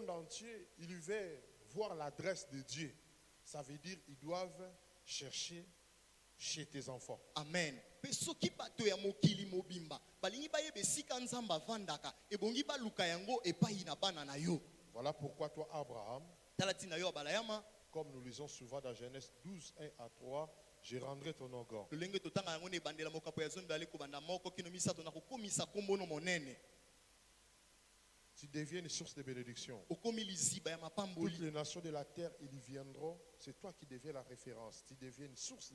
monde entier, ils veulent voir l'adresse de Dieu. Ça veut dire qu'ils doivent chercher chez tes enfants. Amen. Pe soki bato ya mokili mobimba balingi bayeba esika nzambe avandaka ebongi baluka yango epai na bana na yo. Voilà pourquoi toi, Abraham, Tala tina yo abalayama comme nous lisons souvent dans Genèse 12, 1 à 3, je rendrai ton nom grand. lolenge totanga yango ne bandela mokapo ya zombi ale kobanda moko kino misato na kokomisa kombono monene. Tu deviens une source de bénédiction. Okomi liziba ya Toutes mapamboli. les nations de la terre, ils viendront. C'est toi qui deviens la référence. Tu deviens une source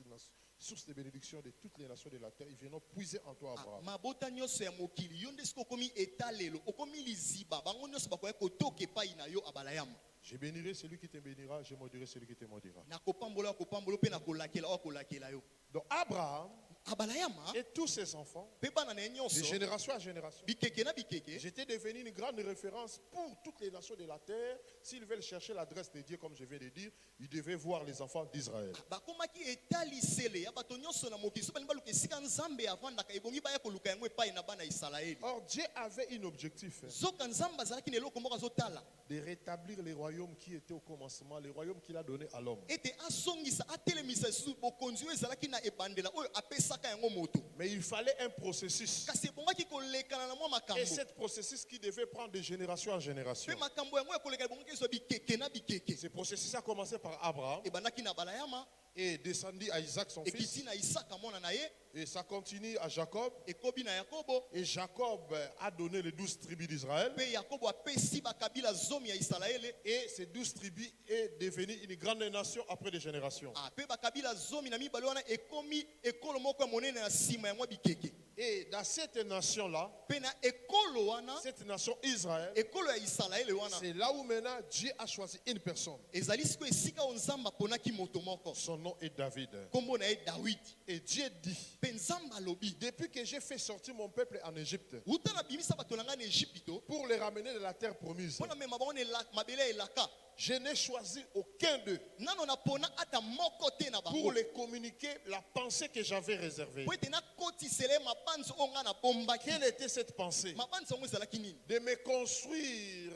de bénédiction de toutes les nations de la terre. Ils viendront puiser en toi, Abraham. Mabota nyonso ya mokili yo nde siko okomi etalelo okomi liziba bango nyonso bakoya kotoka epai na yo abalayama. Je bénirai celui qui te bénira, je maudirai celui qui te maudira. Na kopambola mpe na kolakela o kolakela yo. Donc Abraham Abalayama et tous ses enfants, pe bana na ye de nyonso génération à génération, bikeke na bikeke j'étais devenu une grande référence pour toutes les nations de la terre. S'ils veulent chercher l'adresse de Dieu, comme je viens de dire, ils devaient voir les enfants d'Israël. bakomaki etalisele ya bato nyonso na mokili so balingi baluka esika nzambe avandaka ebongi baya koluka yango epai na bana Isalaeli. Or, Dieu avait un objectif, Zoka nzambe azalaki na eloko moko azotala de rétablir les royaumes qui étaient au commencement, les royaumes qu'il a donnés à l'homme. ete asongisa atelemisa lisusu bokonzi oyo ezalaki na ebandela oyo apesaka yango moto. Mais il fallait un processus. Kasi ebongaki kolekana na mwa Et makambo ce processus qui devait prendre de génération en génération. mpe makambo yango ya koleka ebongaki ezwa bikeke na bikeke Ce processus a commencé par Abraham ebandaki na balayama et descendu à Isaac son ekiti fils. na isaka mwana na ye Et ça continue à Jacob. ekobi na yakobo Et Jacob a donné les 12 tribus d'Israël. mpe yakobo apesi bakabila zomi ya isalaele Et ces 12 tribus est devenue une grande nation après des générations. mpe bakabila zomi na mibale wana ekomi ekolo moko ya monene na nsima ya mwa bikeke Et dans cette nation-là, mpe na ekolo wana cette nation Israël, ekolo ya isalaele wana c'est là où maintenant Dieu a choisi une personne. ezali sikoyo esika oyo nzambe aponaki moto moko Son nom est David. nkombo na ye dawidi Et Dieu dit, mpe nzambe alobi depuis que j'ai fait sortir mon peuple en Égypte, uta nabimisa bato na ngai na egypito pour les ramener de la terre promise, mpo na mema bango na mabele ya elaka je n'ai choisi aucun d'eux nano napona ata moko te na pour bango les communiquer la pensée que j'avais réservée. po ete nakotisela ye mabanzo oyo ngai nabombaki. Quelle était cette pensée? Mabanzo yango ezalaki nini? De me construire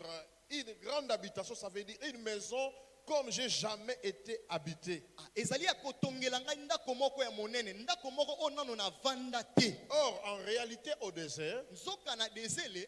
une grande habitation, ça veut dire une maison comme j'ai jamais été habité. Ezali ya kotongela ngai ndako moko ya monene ndako moko oyo nano navanda te. Or, en réalité, au désert, nzoka na dezele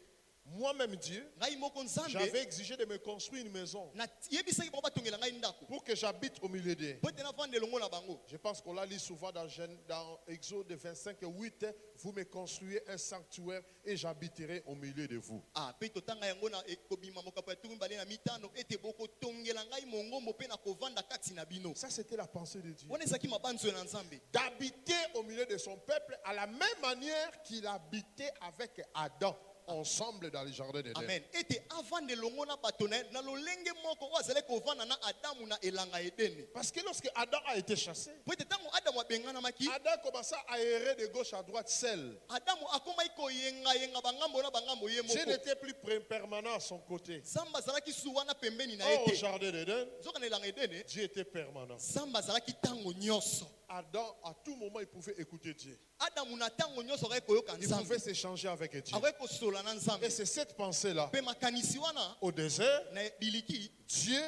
moi-même Dieu, ngai moko nzambe j'avais exigé de me construire une maison yebisaki bango batongela ngai ndako pour que j'habite au milieu d'eux. po ete navanda elongo na bango. Je pense qu'on l'a lu souvent dans Exode 25, 8. Vous me construisez un sanctuaire et j'habiterai au milieu de vous. Pe totanga yango na ekobima mokapo ya tuku mibale na mitano ete bokotongela ngai mongombo mpe na kovanda kati na bino. Ça, c'était la pensée de Dieu. Wana ezalaki mabanzo na nzambe D'habiter au milieu de son peuple à la même manière qu'il habitait avec Adam ensemble dans le jardin d'Éden. amen ete avanda elongo na bato na ye na lolenge moko oyo azali kovanda na adamu na elanga edeni. Parce que lorsque Adam a été chassé, Po ete ntango adamu abenganamaki Adam commença à errer de gauche à droite seul. adamu akomaki koyengayenga bangambo na bangambo ye Dieu moko. n'était plus permanent à son côté. Nzambe azalaki su wana pembeni na ye Or, au te. jardin d'Éden, Nzoka na elanga edeni Dieu était permanent. nzambe azalaki ntango nyonso. Adam, à tout moment, il pouvait écouter Dieu. adamu na ntango nyonso akaki koyoka Il nzambe pouvait s'échanger avec Dieu. akaki kosola na nzambe. Et c'est cette pensée-là. Mpe makanisi wana Au désert, na biliki Dieu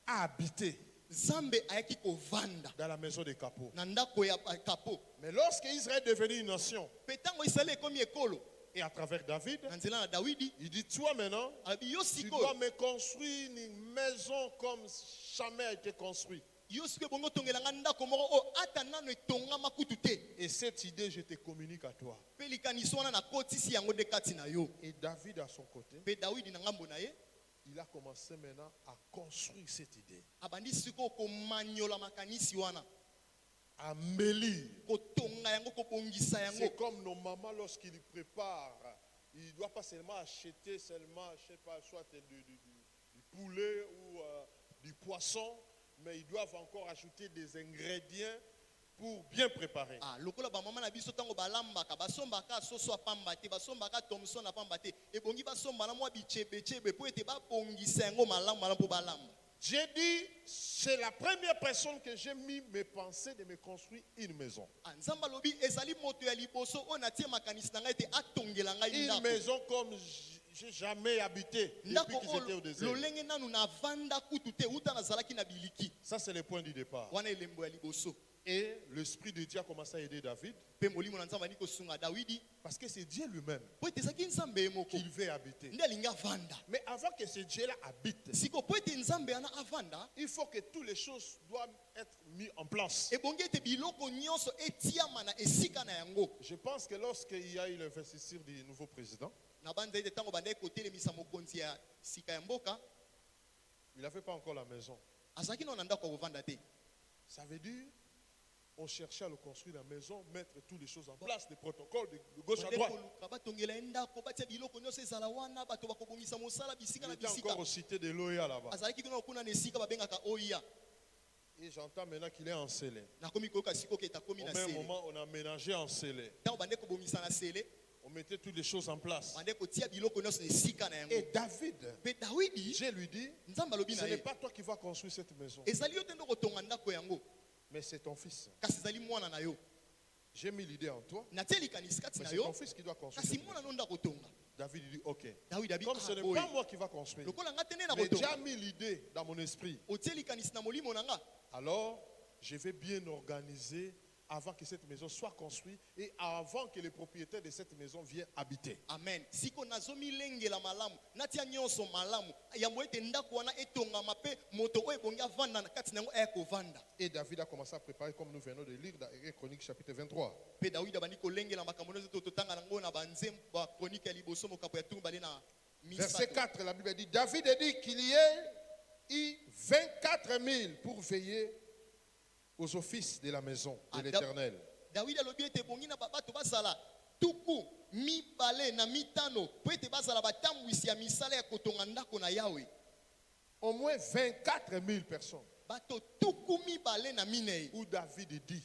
a habité nzambe ayaki kovanda dans la maison des capots. na ndako ya kapo. Mais lorsque Israël est devenu une nation, Mpe ntango isalaeli ekomi ekolo et à travers David, na nzela na dawidi il dit, toi maintenant, alobi yo tu dois sikoyo me construire une maison comme jamais a été construite. yo sikoyo bongo tongela nga ndako moko oyo ata nano etongama kutu te. Et cette idée, je te communique à toi. Mpe likanisi wana nakotisi yango nde kati na yo. Et David, à son côté, Mpe dawidi na ngambo na ye il a commencé maintenant à construire cette idée, abandi sikoyo komanyola makanisi wana à mêler. kotonga yango kobongisa yango. C'est comme nos mamans lorsqu'ils préparent. Il ne doit pas seulement acheter seulement, je sais pas, soit du poulet ou du poisson, mais ils doivent encore ajouter des ingrédients pour bien préparer. Lokola bamama na biso ntango balambaka basombaka soso apamba te basombaka thomson apamba te ebongi basomba na mwa bichebechebe po ete babongisa yango malamu malamu mpo balamba. J'ai dit, c'est la première personne que j'ai mis mes pensées de me construire une maison. Nzambe alobi ezali moto ya liboso oyo natie makanisi na ngai ete atongela ngai Une ndako. maison comme J'ai jamais habité depuis ndako qu'ils étaient au désert. lolenge nanu na vanda kutu te uta nazalaki na biliki Ça, c'est le point du départ. wana elembo ya liboso Et l'Esprit de Dieu a commencé à aider David pe molimo na nzambe ani kosunga Dawidi parce que c'est Dieu lui-même po ete ezalaki nzambe ye moko qu'il veut habiter. nde alingi avanda Mais avant que ce Dieu-là habite, siko po ete nzambe ana avanda il faut que toutes les choses doivent être mises en place. ebongi ete biloko nyonso etiama na esika na yango Je pense que lorsqu'il y a eu l'investiture du nouveau président, na banza ete ntango bandaki kotelemisa mokonzi ya sika ya mboka il n'avait pas encore la maison. azalaki nano na ndako ya kovanda te Ça veut dire on cherchait à le construire la maison, mettre toutes les choses en place, des protocoles de gauche à Bandeki droite. koluka batongela ye ndako batia biloko nyonso ezala wana bato bakobongisa mosala bisika Il na était bisika encore au cité de Loya là-bas. azalaki kuna kuna na esika babengaka oya Et j'entends maintenant qu'il est encelé. nakomi koyoka sikoyo ete akomi Au na même sele moment, on a ménagé encelé. ntango bandeki kobongisa na sele On mettait toutes les choses en place. bandeki kotia biloko nyonso na esika na yango Et David, mpe dawidi je lui dis, nzambe alobi ce na n'est ye pas toi qui vas construire cette maison, ezali yo te nde kotonga ndako yango mais c'est ton fils. kasi ezali mwana na yo J'ai mis l'idée en toi, natie likanisi kati mais na c'est ton yo fils qui doit construire kasi cette mwana maison. no nde akotonga David dit, ok. dawidi abi Comme ce n'est boye pas moi qui va construire, lokola nga te nde mais déjà nakotonga mis l'idée dans mon esprit, otie likanisi na molimo na nga alors je vais bien organiser avant que cette maison soit construite et avant que les propriétaires de cette maison viennent habiter. amen siko nazomilengela malamu natia nyonso malamu yambo ete ndako wana etongama mpe moto oyo ebongi avanda na kati na yango aya kovanda Et David a commencé à préparer, comme nous venons de lire dans 1 Chronique chapitre 23. mpe dawidi abandi kolengela makambo nyonso totanga nango na banzembo bakronike ya liboso mokapo ya tumbale na Verset misato 4, la Bible dit, David a dit qu'il y ait eu 24 000 pour veiller aux offices de la maison de l'Éternel. dawidi alobi ete ebongi na bato bazala tuku mibale na mitano po ete bazala batambwisi ya misala ya kotonga ndako na yawe Au moins 24 000 personnes. bato tuku mibale na minei Où David dit,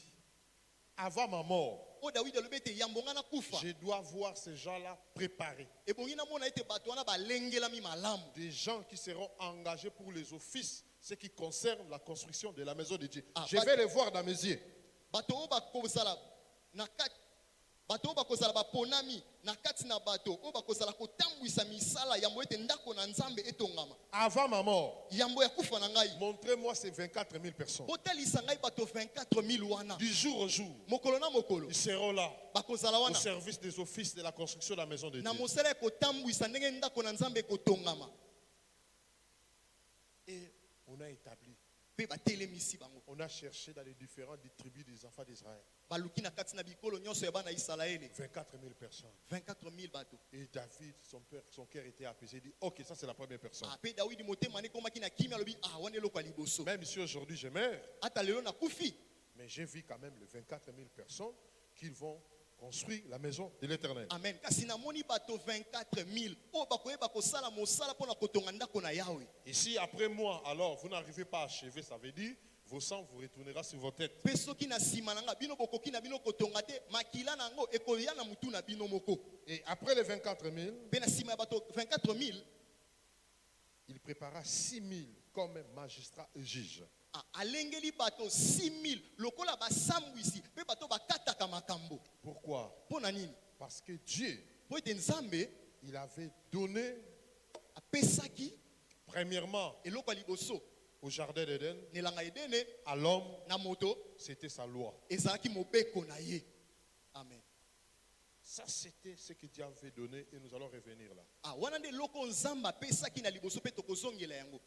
avant ma mort, oyo dawidi alobi ete yambo nga nakufa je dois voir ces gens-là préparés. ebongi namona ete bato wana balengelami malamu Des gens qui seront engagés pour les offices, ce qui concerne la construction de la maison de Dieu. Ah, Je vais les voir dans mes yeux. bato oyo bakozala na kati bato oyo bakozala baponami na kati na bato oyo bakozala kotambwisa misala yambo ete ndako na nzambe etongama Avant ma mort, yambo ya kufa na ngai montrez-moi ces 24 000 personnes. botalisa ngai bato 24 000 wana Du jour au jour, mokolo na mokolo ils seront là bakozala au wana service des offices de la construction de la maison de na Dieu. mosala ya kotambwisa ndenge ndako na nzambe ekotongama Et on a établi, mpe batelemisi bango on a cherché dans les différentes tribus des enfants d'Israël. baluki na kati na bikolo nyonso ya bana ya isalaele 24 000 personnes. 24 000 bato Et David, son cœur était apaisé. Il dit, ok, ça c'est la première personne. mpe dawidi motema ne ekomaki na kimia alobi wana eloko ya liboso Même si aujourd'hui je meurs, ata lelo nakufi mais j'ai vu quand même les 24 000 personnes qui vont construire la maison de l'Éternel. amen kasi namoni bato 24 000 oyo bakoyeba kosala mosala mpo na kotonga ndako na yawe Et si après moi, alors vous n'arrivez pas à achever, ça veut dire vos sangs vous retournera sur vos têtes. mpe soki na nsima na nga bino bokoki na bino kotonga te makila na yango ekoya na mutu na bino moko Et après les 24 000, mpe na nsima ya bato 24 000 il prépara 6 000 comme magistrats et juges. alengeli bato 6 000 lokola basambwisi mpe bato bakataka makambo Pourquoi? mpo na nini Parce que Dieu, mpo ete nzambe il avait donné, apesaki premièrement, eloko ya liboso au jardin d'Éden, na elanga edene à l'homme, na moto c'était sa loi. ezalaki mobeko na ye amen Ça, c'était ce que Dieu avait donné et nous allons revenir là. wana nde eloko nzambe apesaki na liboso mpe tokozongela yango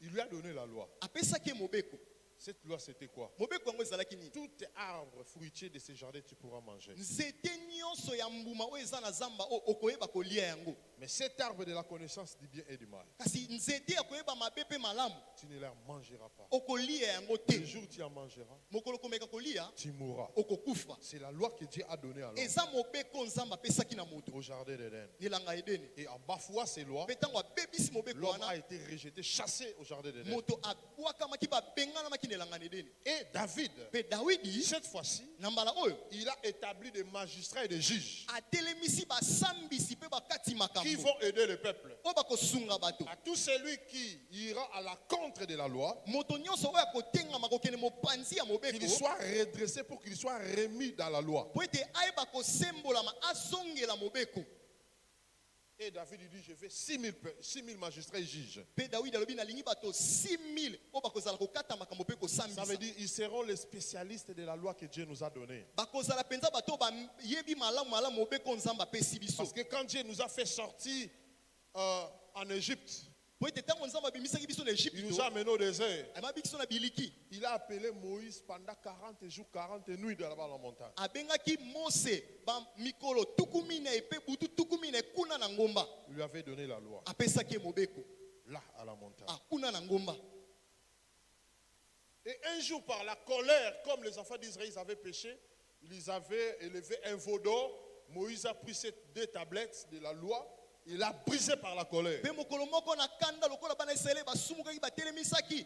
Il lui a donné la loi. apesaki ye mobeko Cette loi, c'était quoi? mobeko yango ezalaki nini Tout arbre fruitier de ce jardin, tu pourras manger. nzete nyonso ya mbuma oyo eza na zamba oyo okoyeba kolia yango Mais cet arbre de la connaissance du bien et du mal, kasi nzete ya koyeba mabe mpe malamu tu ne la mangeras pas. okolia yango Le te jour où tu en mangeras, mokolo komeka kolia tu mourras. okokufa C'est la loi que Dieu a donnée à l'homme eza mobeko nzambe apesaki na moto au jardin d'Éden. elanga edene Et en bafouant ces lois, mpe ntango abebisi mobeko l'homme wana a été rejeté, chassé au jardin d'Éden. moto abwakamaki babenganamaki na elanga na edene Et David, mpe dawidi cette fois-ci, na mbala oyo il a établi des magistrats et des juges atelemisi basambisi mpe bakati qui makambo vont aider le peuple. oyo bakosunga bato À tout celui qui ira à la contre de la loi, moto nyonso oyo akotengama kokende mopanzi ya mobeko qu'il soit redressé pour qu'il soit remis dans la loi. po ete ayeba kosembolama azongela mobeko Et David il dit, je veux 6 000 magistrats et juges. Pe David alobi nalingi bato 6000 po bakozala kokata makambo pe Ça kosambisa. veut dire, ils seront les spécialistes de la loi que Dieu nous a donnée. Bakozala penza bato ba yebi malamu malamu obeko nzamba pesi biso. Parce que quand Dieu nous a fait sortir en Égypte, Po ete tango nzamba bimisaki biso na Egypte. il nous a menés au désert. Ama biso na biliki. Il a appelé Moïse pendant 40 jours, 40 nuits là-bas dans la montagne. Abengaki Mose ba mikolo tukumine epe butu tukumine kuna na ngomba. Il lui avait donné la loi, Apesaki mobeko. là à la montagne. Kuna na ngomba. Et un jour, par la colère, comme les enfants d'Israël ils avaient péché, ils avaient élevé un veau d'or. Moïse a pris ces 2 tablettes de la loi, il a brisé par la colère. Pe mokolo moko na kanda lokola bana Israele basumukaki batelemisaki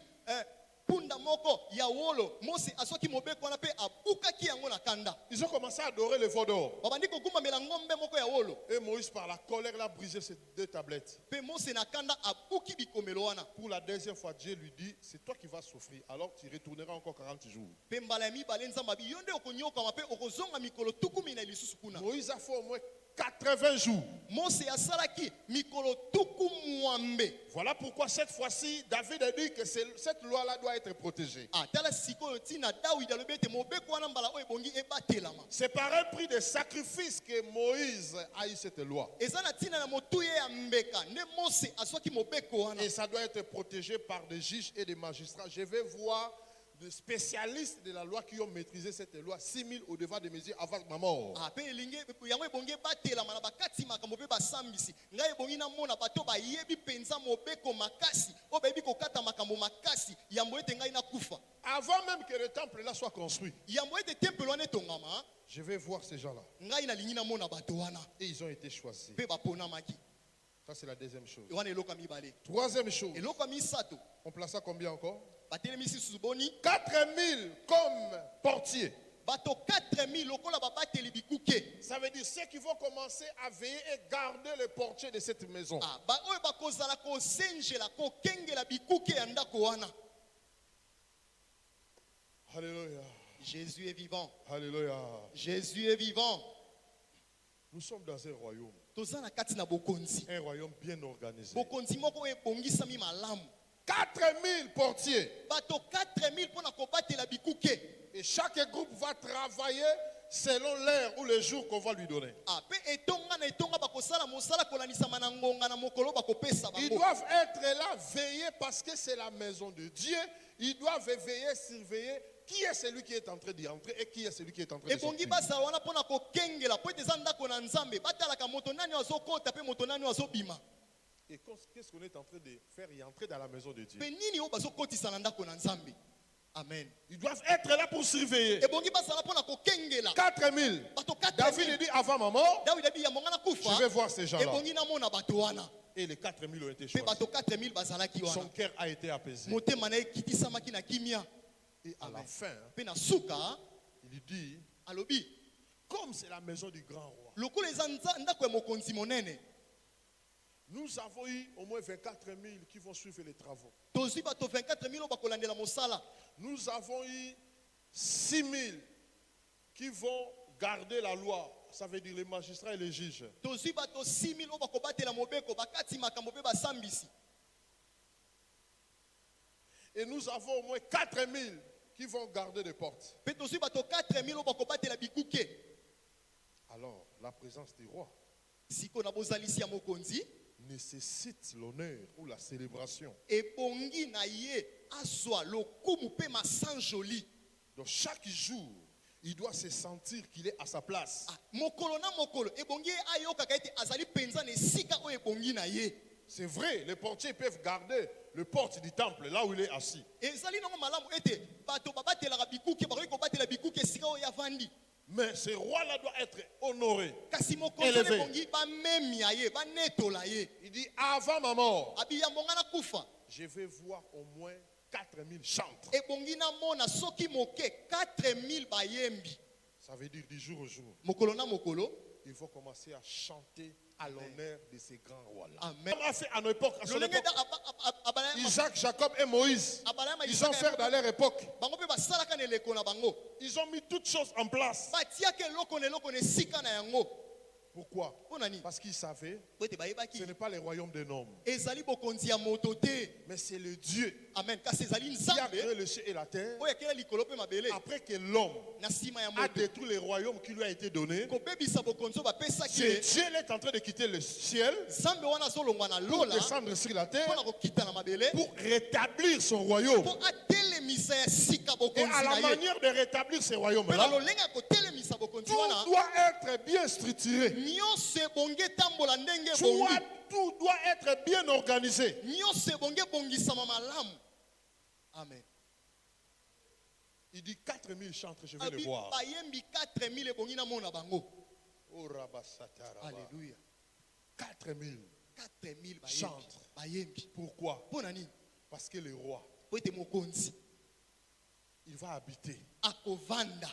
punda moko ya wolo. Mose asoki mobeko wana pe abukaki yango na kanda. Ils ont commencé à adorer le veau d'or. Babandi kokuma mela ngombe moko ya wolo. Et Moïse, par la colère, il a brisé ces 2 tablettes. Pe Mose na kanda abuki bikomelo wana. Pour la deuxième fois, Dieu lui dit, c'est toi qui vas souffrir. Alors tu retourneras encore 40 jours. Pe mbala ya mibale nzamba bi yonde okonyokama pe okozonga mikolo tukumi na lisusu kuna. Moïse a fait au moins 80 jours. Mose asalaki mikolo tuku mwambe. Voilà pourquoi cette fois-ci, David a dit que cette loi-là doit être protégée. Tala sikoyo tina David alobi ete mobeko wana mbala oyo ebongi ebatelama. C'est par un prix de sacrifice que Moïse a eu cette loi. Eza na tina na motuye ya mbeka nde Mose asoki mobeko wana. Et ça doit être protégé par des juges et des magistrats. Je vais voir des spécialistes de la loi qui ont maîtrisé cette loi 6 000 au devant de mesures avant ma mort. Pe elingi yango ebongi ebatelama na bakati makambo pe basambisi. Ngai ebongi na mona bato bayebi penza mobeko makasi o bayebi kokata makambo makasi yambo ete ngai na kufa. Avant même que le temple là soit construit, Yambo ete temple wana etongama. je vais voir ces gens-là. Ngai nalingi na mona bato wana. Et ils ont été choisis. Pe baponamaki. Ça, c'est la deuxième chose. Wana eloko ya mibale. Troisième chose, Eloko ya misato. on place ça combien encore? Batelemisi susuboni. 4 000 comme portiers. Bato 4000 lokola babateli bikuke. Ça veut dire ceux qui vont commencer à veiller et garder le portier de cette maison. Ba oyo bakozala kosenjela kokengela bikuke ya ndako wana. Alléluia. Jésus est vivant. Alléluia. Jésus est vivant. Nous sommes dans un royaume. Toza na kati na bokonzi. Un royaume bien organisé. Bokonzi moko ebongisami malamu. 4 000 portiers. Bato 4000 pona kobatela bikuke. Et chaque groupe va travailler selon l'heure ou le jour qu'on va lui donner. Pe etonga na etonga bakosala mosala kolanisa manangonga na mokolo bakopesa Ils bango. doivent être là, veiller parce que c'est la maison de Dieu. Ils doivent veiller, surveiller qui est celui qui est en train d'y entrer et qui est celui qui est en train de Ebongi sortir. basala wana pona kokengela po eza ndako na Nzambe batalaka moto nani azokota pe moto nani azobima. Et qu'est-ce qu'on est en train de faire y entrer dans la maison de Dieu? Pe nini o bazokotisa na ndako na Nzambe. Amen. Ils doivent être là pour surveiller. Ebongi basala pona kokengela. 4 000. Bato 4000. David dit avant ma mort, David abi ya mongana kufa. je vais voir ces gens-là. Ebongi na mona bato wana. Et les 4 000 ont été Pe choisis. bato 4000 bazalaki Son wana. cœur a été apaisé. Motema na ekitisamaki na kimia. Et à la fin, Pe na suka il dit, alobi comme c'est la maison du grand roi, lokola eza ndako ya mokonzi monene. nous avons eu au moins 24 000 qui vont suivre les travaux. Tozwi bato 24000 o bakolandela mosala. Nous avons eu 6 000 qui vont garder la loi. Ça veut dire les magistrats et les juges. Tozwi bato 6000 o bakobatela mobeko bakati makambo pe basambisi. Et nous avons au moins 4 000 qui vont garder les portes. Pe tozwi bato 4000 o bakobatela bikuke. Alors, la présence du roi Siko na bozalisi ya mokonzi nécessite l'honneur ou la célébration. ebongi na ye azwa lokumu pe masanjoli. Donc chaque jour, il doit se sentir qu'il est à sa place. Mokolo na mokolo ebongi ayokaka ete azali penza na esika oyo ebongi na ye. C'est vrai, les portiers peuvent garder le porte du temple là où il est assis. Ezali nango malamu ete bato babatelaka bikuke bakoki kobatela bikuke esika oyo avandi. Mais ce roi-là doit être honoré. Kasi mokonzi Élevé. ebongi bamemia ye banetola ye. Il dit, avant ma mort, Abi ya mbonga na kufa. je vais voir au moins 4 000 chantres. Ebongi na mona soki moke 4000 bayembi. Ça veut dire du jour au jour. Mokolo na mokolo. Il faut commencer à chanter à l'honneur de ces grands rois-là. Amen. Comme a fait à notre époque, à son Lolenge époque, da abala Isaac, Jacob et Moïse, ils ont fait dans leur époque. bango pe basalaka na eleko na bango. Ils ont mis toutes choses en place Batiaka eloko na eloko na esika na yango. Pourquoi? mpo na nini? Parce qu'ils savaient, po ete ce bayebaki n'est pas le royaume d'un homme, ezali bokonzi ya moto te. mais c'est le Dieu Amen. Kasi ezali qui a nzambe créé le ciel et la terre. oyo akela likolo mpe mabele Après que l'homme na nsima ya a moto détruit les royaumes qui lui a été donné, kobebisa bokonzi oyo bapesaki c'est ye. Dieu est en train de quitter le ciel nzambe wana azolongwa na pour lola descendre sur la terre, mpona kokita na mabele pour rétablir son royaume. mpo atelemisa ya sika Et bokonzi à la na ye manière de rétablir ce mpe na royaume-là, lolenge ya kotelemisa bokonzi tout wana doit être bien structuré. nyonso ebongi etambola ndenge Tout ebongi doit être bien organisé. nyonso ebongi ebongisama malamu. Amen. Il dit 4000 chantres, je vais le Abi voir. bayembi 4000 ebongi na mona bango. Oh, Rabassataraba. Alléluia. 4000 4000 bayembi. chantres. Bayembi. Pourquoi? Mpo na nini? Parce que le roi, Po ete mokonzi il va habiter akovanda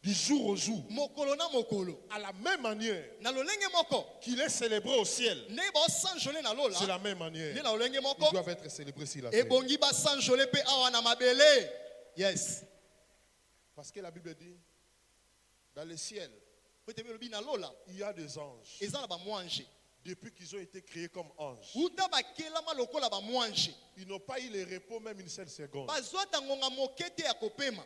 du jour au jour, mokolo na mokolo à la même manière na lolenge moko qu'il est célébré au ciel. ndenge baosanjole na lola C'est la même manière. nde na lolenge Ils moko doivent être célébrés sur la terre. ebongi basanjole mpe awa na mabele. Yes. Parce que la Bible dit, dans le ciel, Po ete belobi na lola il y a des anges. eza na bamwanje Depuis qu'ils ont été créés comme anges, uta bakelama lokola bamwanje ils n'ont pas eu le repos même une seule seconde. bazwata ngonga moke te ya kopema.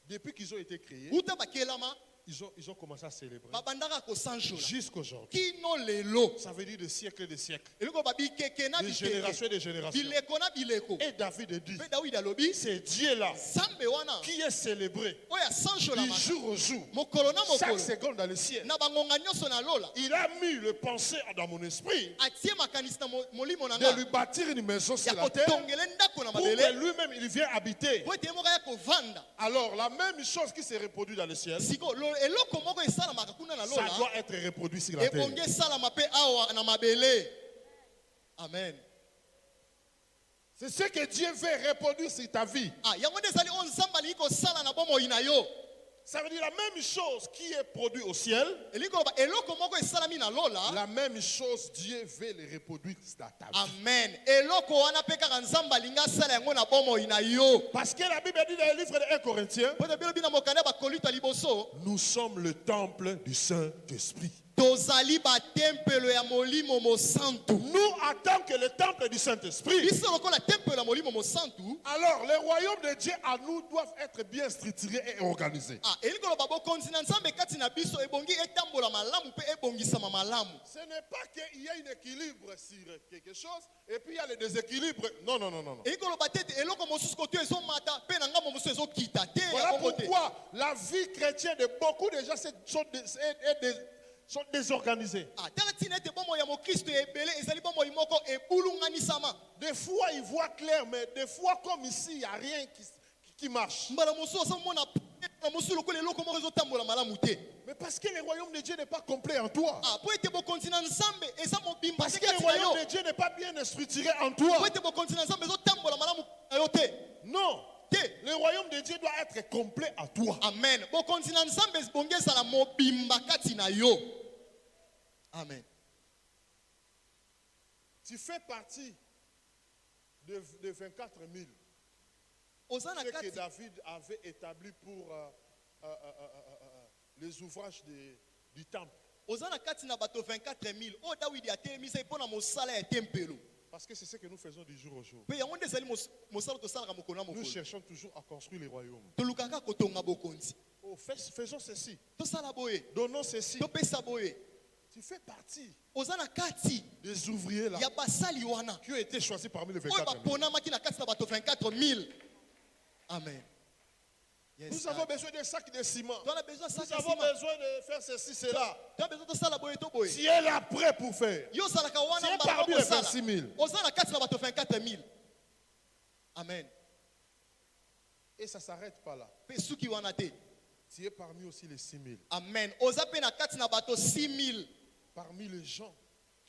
Depuis qu'ils ont été créés, uta bakelama ils ont commencé à célébrer. babandaka kosanjola Jusqu'aujourd'hui. kino lelo Ça veut dire de siècles et de siècles. eliko babikeke na De génération et bikeke de génération. bileko na bileko. Et David dit, Mpe dawidi alobi c'est Dieu-là nzambe wana qui est célébré oyo asanjola du jour au jour, mokolo na chaque mokolo seconde dans le ciel. na bangonga nyonso na lola Il a mis le pensée dans mon esprit atie makanisi na molimo na de nga lui bâtir une maison sur ya la terre kotongela ndako na pour que mabele lui-même il vienne habiter. po ete ye moko ya kovanda. Alors la même chose qui se reproduit dans le ciel, siko eloko moko esalamaka kuna na ça lola doit être reproduit sur la terre. ebongi esalama mpe awa na mabele. Amen. C'est ce que Dieu veut reproduire sur ta vie. yango nde ezali oyo nzambe alingi kosala na bomoi na yo. Ça veut dire la même chose qui est produite au ciel, elingi koloba eloko moko esalami na lola. la même chose Dieu veut le reproduire dans ta vie. Amen. eloko wana mpe kaka nzambe alingi asala yango na bomoi na yo. Parce que la Bible dit dans le livre de 1 Corinthiens, po ete bilobi na mokanda bakolita liboso nous sommes le temple du Saint-Esprit. tozali batempelo ya molimo mosantu. Nous, en tant que le temple du Saint-Esprit, biso lokola tempelo ya molimo mosantu. alors les royaumes de Dieu à nous doivent être bien structurés et organisés. elingi koloba bokonzi na nzambe kati na biso ebongi etambola malamu mpe ebongisama malamu. Ce n'est pas qu'il y a un équilibre sur quelque chose et puis il y a le déséquilibre. Non, non, non, non, non. elingi koloba te ete eloko mosusu koto ezomata mpe na ngambo mosusu ezokita te. Voilà ya bongo te. pourquoi la vie chrétienne de beaucoup de gens sont désorganisés. tala ntina ete bomoi ya mokristo ebele ezali bomoi moko ebulunganisama. Des fois, ils voient clair, mais des fois, comme ici, il n'y a rien qui marche. mbala mosusu azomona na mosusu lokola eloko moko ezotambola malamu te. Mais parce que le royaume de Dieu n'est pas complet en toi. po ete bokonzi na nzambe eza mobimba Parce te que le kati na yo. royaume de Dieu n'est pas bien structuré en toi. po ete bokonzi na nzambe ezotambola malamu na yo te. Non. Le royaume de Dieu doit être complet à toi. Amen. bokonzi na nzambe ebongi ezala mobimba kati na yo. Amen. Tu fais partie de 24 000. oza na Ce que kati David avait établi pour les ouvrages du temple. oza na kati na bato 24 000 oyo dawidi atelemisa mpo na mosala ya tempelo. Parce que c'est ce que nous faisons du jour au jour. mpe yango nde ezali mosala tosalaka mokolo na Nous mokolo. cherchons toujours à construire les royaumes. tolukaka kotonga bokonzi. Oh, faisons ceci. tosala boye. Donnons ceci. topesa boye. Tu fais partie oza na kati des ouvriers là ya basali wana qui ont été choisis parmi les oyo 24 000. baponamaki na kati na bato 24 000. Amen. Yes, Nous avons besoin d'un sac de ciment. on a besoin de Nous sac avons besoin de faire ceci, cela. tu as besoin tosala boye to boye. Tu es là prêt pour faire. yo ozalaka Tu wana es mbala parmi moko les osala. 26 000. oza na kati na bato 24 000. Amen. Et ça ne s'arrête pas là. mpe suki wana te. Tu es parmi aussi les 6 000. Amen. oza mpe na kati na bato 6 000. Parmi les gens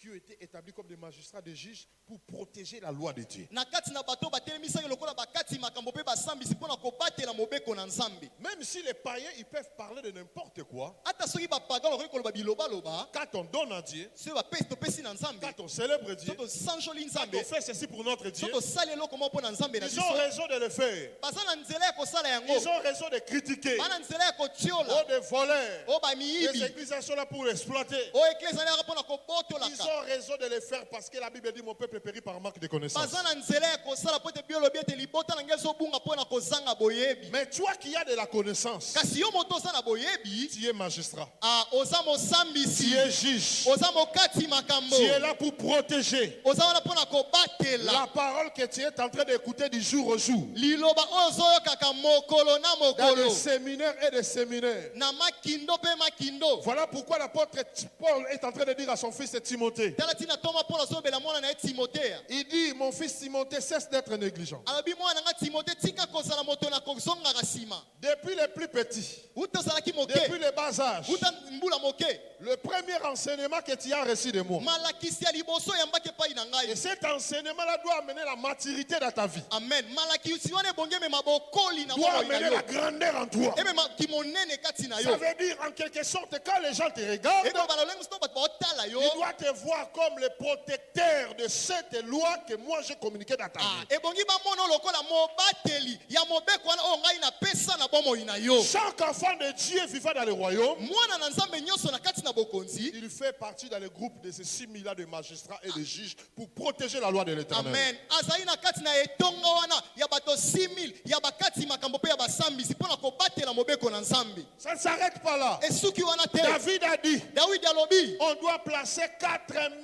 qui ont été établis comme des magistrats, des juges pour protéger la loi de Dieu. Na kati na bato batelemisaki lokola bakati makambo pe basambisi mpona kobatela mobeko na Nzambe. Même si les païens, ils peuvent parler de n'importe quoi, Ata soki bapaga bakoki koloba biloba loba, quand on donne à Dieu, soki bapesi topesi na Nzambe, quand on célèbre Dieu, soki tosanjoli quand Nzambe, on fait ceci pour notre Dieu, soki tosala eloko moko mpo na Nzambe na ils ont biso, raison de le faire. baza na nzela ya kosala yango, Ils ont raison de critiquer. bana nzela ya Oh, kotiola, des voleurs. o Les bamiyibi, églises sont là pour l'exploiter. o eklesi alaka mpona Ils kobotolaka. ont raison de le faire parce que la Bible dit mon peuple périt par manque de connaissance. Baza na nzela ya kosala po ete biolobi ete libota na ngai ezobunga mpona kozanga boyebi. Mais toi qui as de la connaissance, Kasi yo moto oza na boyebi, tu es magistrat, oza tu mosambisi, es juge, oza mokati makambo, tu es là pour protéger oza wana mpona kobatela la parole que tu es en train d'écouter du jour au jour. liloba oyo ozoyokaka mokolo na Dans les mokolo séminaires et des séminaires. na makindo mpe makindo. Voilà pourquoi l'apôtre Paul est en train de dire à son fils Timothée. tala ntina toma mpona azobela mwana na ye timoteya, Il dit, mon fils Timothée, cesse d'être négligent. alobi mwana nga timote tika kozala moto na kozongaka nsima, Depuis les plus petits, uta ozalaki moke, depuis le bas âge, uta mbula moke, le premier enseignement que tu as reçu de moi. malakisi ya liboso eyambaki epai na Et ngai. cet enseignement-là doit amener la maturité dans ta vie. Amen. malakisi wana ebongi emema bokoli na Doit bomoi na amener yo, la grandeur en toi. ememaki monene kati na Ça yo. veut dire, en quelque sorte, quand les gens te regardent, ekoloba na lolenge soto bato baotala yo, ils doivent te voir comme le protecteur de cette loi que moi j'ai communiquée dans ta vie. ebongi bamona lokola mobateli ya mobeko wana oyo ngai napesa na bomoi na yo. Chaque enfant de Dieu vivant dans le royaume, mwana na nzambe nyonso na kati na bokonzi, il fait partie dans le groupe de ces 6 000 de magistrats et de juges pour protéger la loi de l'Éternel. amen, azali na kati na etonga wana ya bato 6000 ya bakati makambo mpe ya basambisi mpona kobatela mobeko na nzambe. Ça ne s'arrête pas là. esuki wana te, David a dit, dawidi alobi on doit placer 4000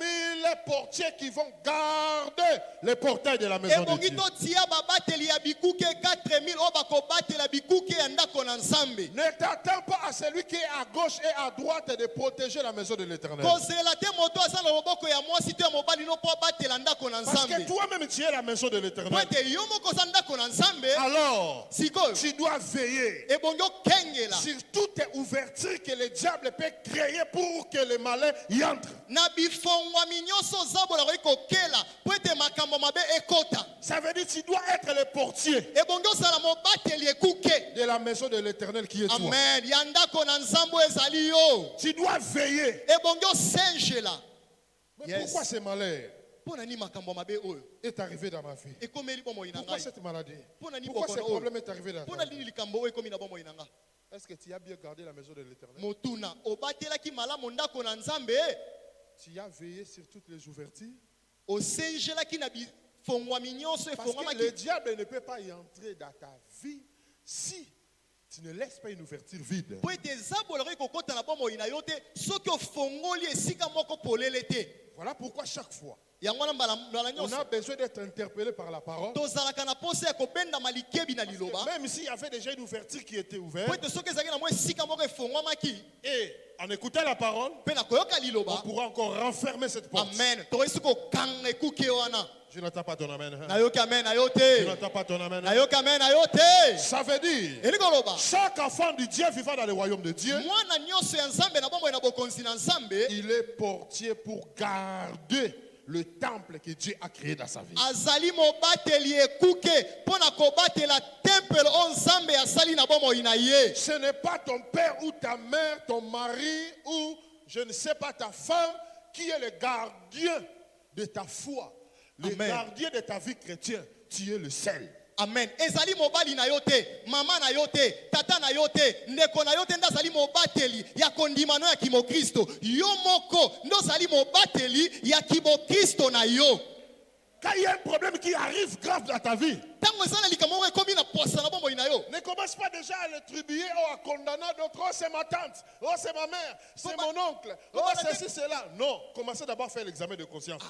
portiers qui vont garder les portails de la maison de ebongi Dieu. totia babateli ya bikuke 4000 oyo bakobatela bikuke ya ndako na nzambe. Ne t'attends pas à celui qui est à gauche et à droite de protéger la maison de l'Éternel. kozela te moto aza na loboko ya mwasi to ya mobali no mpo abatela ndako na Parce que nzambe, toi-même tu es la maison de po l'Éternel. ete yo moko oza ndako na nzambe. Alors, sikoyo tu dois veiller ebongi okengela sur toutes les ouvertures que le diable peut créer pour que le malin y entre. na bifongwami nyonso zabola koki kokela po ete makambo mabe ekota. Ça veut dire que tu dois être le portier ebongi ozala mobateli ekuke. de la maison de l'Éternel qui est toi. amen, ya ndako na nzambe oyo ezali yo. Tu dois veiller. ebongi osengela. Mais Yes. pourquoi ce malheur mpo na nini makambo mabe oyo est arrivé dans ma vie? ekomeli bomoi na Pourquoi ngai? cette maladie? mpo na nini Pourquoi ce bokono problème oyo? est arrivé dans mpo ta na vie? nini likambo oyo ekomi na bomoi na nga? Est-ce que tu as bien gardé la maison de l'Éternel? motuna obatelaki malamu ndako na nzambe, Tu as veillé sur toutes les ouvertures? osengelaki na bifongwami nyonso Parce que le efongwamaki. diable ne peut pas y entrer dans ta vie si tu ne laisses pas une ouverture vide. po ete zabola koki kokota na bomoi na yo te soki ofongoli esika moko polele te. Voilà pourquoi chaque fois, yango wana mbala on nyonso a besoin d'être interpellé par la parole. tozalaka na posa ya kobendama likebi na liloba, Même s'il y avait déjà une ouverture qui était po ouverte, ete soki ezalaki na mwa esika moko efongwamaki et en écoutant la parole, mpe na koyoka on liloba, pourra encore renfermer cette porte. amen, tokoki kokanga ekuke wana. Je n'entends pas ton amen. Hein? nayoki amen na yo Je te, n'entends pas ton amen. Hein? nayoki amen na yo te. Ça veut dire, eli koloba chaque enfant du Dieu vivant dans le royaume de Dieu, mwana nyonso ya nzambe na bomoi na bokonzi na nzambe il est portier pour garder le temple que Dieu a créé dans sa vie. azali mobateli ekuke mpo na kobatela tempelo oyo nzambe asali na bomoi na ye. Ce n'est pas ton père ou ta mère, ton mari ou je ne sais pas ta femme qui est le gardien de ta foi, le Amen. gardien de ta vie chrétienne. Tu es le seul. amen, ezali mobali na yo te, mama na yo te, tata na yo te, ndeko na yo te nde azali mobateli ya kondima no ya kimokristo. Yo moko nde ozali mobateli ya kimokristo na yo. Quand il y a un problème qui arrive grave dans ta vie, ntango eza na likambo moko ekomi na posa na bomoi na yo, ne commence pas déjà à l'attribuer ou à condamner d'autres. Oh, c'est ma tante. Oh, c'est ma mère. C'est mon oncle. Oh, ceci, cela. Non. Commencez d'abord à faire l'examen de conscience.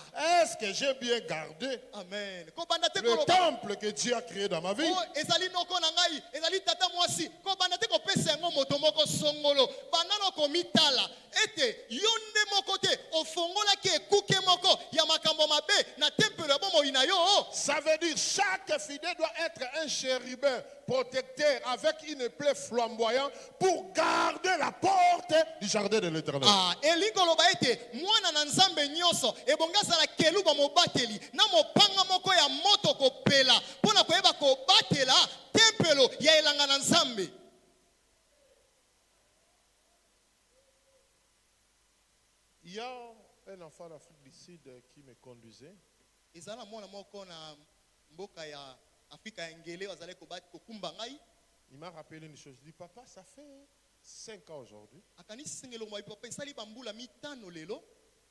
Est-ce que j'ai bien gardé amen, kobanda te le koloba temple que Dieu a créé dans ma vie? o ezali noko na ngai, ezali tata mwasi, kobanda te kopesa yango moto moko songolo, bandana komitala ete yo nde moko te ofongolaki ekuke moko ya makambo mabe na tempelo ya bomoi na yo. Ça veut dire chaque fidèle doit être un chérubin protecteur avec une plaie flamboyante pour garder la porte du jardin de l'Éternel. elingi koloba ete mwana na nzambe nyonso ebonga azala keluba mobateli na mopanga moko ya moto kopela mpona koyeba kobatela tempelo ya elanga na nzambe. Il y a un enfant d'Afrique du Sud qui me conduisait. ezala mwana moko na mboka ya Afrika ya ngele bazali kokumba ngai. Il m'a rappelé une chose. Il dit, papa, ça fait 5 ans aujourd'hui akanisi sengelo mwa papa esali bambula mitano lelo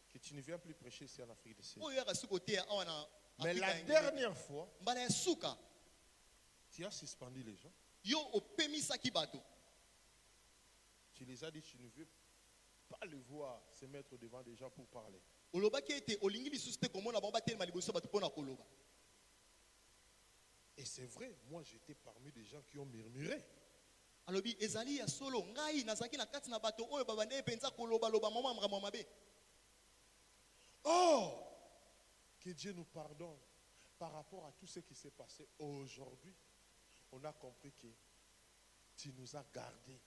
que tu ne viens plus prêcher ici en Afrique du Sud. oyo yaka sukote awa na Mais Afrika la ya ngele. dernière fois, mbala ya suka tu as suspendu les gens. yo opemisaki bato. Tu les as dit, tu ne veux pas le voir se mettre devant des gens pour parler. olobaki ete olingi lisusu te komona bango batelema liboso bato mpona koloba. Et c'est vrai, moi j'étais parmi des gens qui ont murmuré. alobi ezali ya solo ngai nazalaki na kati na bato oyo babandeli mpenza kolobaloba mwa makambo mabe. Oh, que Dieu nous pardonne par rapport à tout ce qui s'est passé aujourd'hui. On a compris que tu nous as gardés.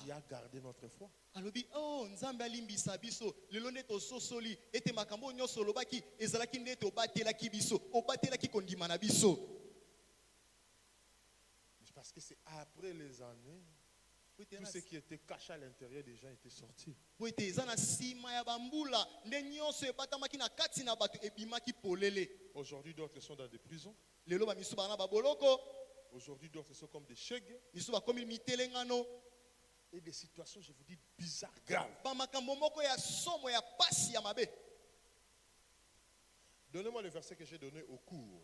Tu as gardé notre foi. alobi oh nzambe alimbisa biso lelo nde tososoli ete makambo nyonso olobaki ezalaki nde ete obatelaki biso obatelaki kondima na biso. Parce que c'est après les années, tout ce qui était caché à l'intérieur des gens était sorti. po ete eza na nsima ya bambula nde nyonso ebatamaki na kati na bato ebimaki polele. Aujourd'hui, d'autres sont dans des prisons. lelo bamisu bana baboloko Aujourd'hui, d'autres sont comme des chègues. misu bakomi mitelengano Et des situations, je vous dis, bizarres, graves. bamakambo moko ya somo ya pasi ya mabe. Donnez-moi le verset que j'ai donné au cours.